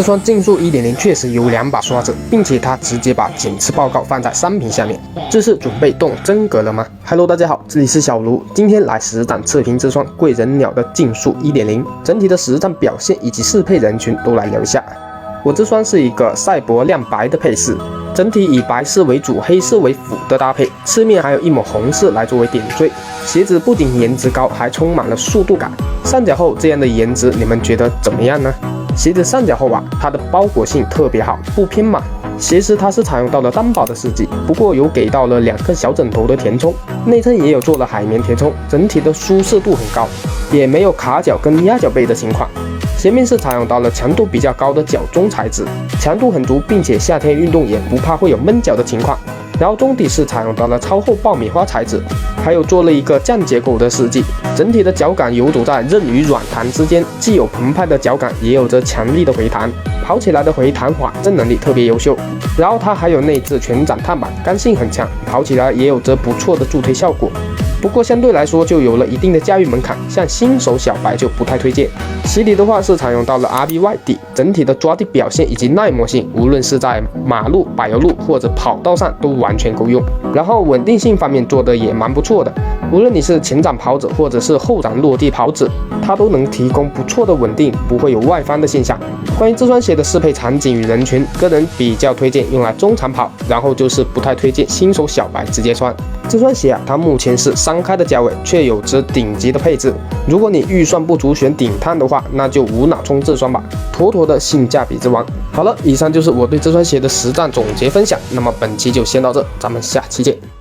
这双竞速 1.0 确实有2把刷子，并且它直接把检测报告放在商品下面，这是准备动真格了吗 ？Hello， 大家好，这里是小卢，今天来实战测评这双贵人鸟的竞速 1.0， 整体的实战表现以及适配人群都来聊一下。我这双是一个赛博亮白的配饰，整体以白色为主，黑色为辅的搭配，侧面还有一抹红色来作为点缀。鞋子不仅颜值高，还充满了速度感。上脚后这样的颜值，你们觉得怎么样呢？鞋子上脚后它的包裹性特别好，不偏满。鞋实它是采用到了单薄的设计，不过有给到了2颗小枕头的填充，内侧也有做了海绵填充，整体的舒适度很高，也没有卡脚跟压脚背的情况。鞋面是采用到了强度比较高的脚中材质，强度很足，并且夏天运动也不怕会有闷脚的情况。然后中底是采用到了超厚爆米花材质，还有做了一个降结构的设计，整体的脚感游走在韧与软弹之间，既有澎湃的脚感，也有着强力的回弹，跑起来的回弹缓震能力特别优秀。然后它还有内置全掌踏板，刚性很强，跑起来也有着不错的助推效果。不过相对来说就有了一定的驾驭门槛，像新手小白就不太推荐。鞋底的话是采用到了 RBY 底，整体的抓地表现以及耐磨性，无论是在马路、柏油路或者跑道上都完全够用。然后稳定性方面做的也蛮不错的，无论你是前掌跑者或者是后掌落地跑者，它都能提供不错的稳定，不会有外翻的现象。关于这双鞋的适配场景与人群，个人比较推荐用来中长跑，然后就是不太推荐新手小白直接穿。这双鞋它目前是3开的价位，却有着顶级的配置。如果你预算不足选顶碳的话，那就无脑冲这双吧，妥妥的性价比之王。好了，以上就是我对这双鞋的实战总结分享。那么本期就先到这，咱们下期见。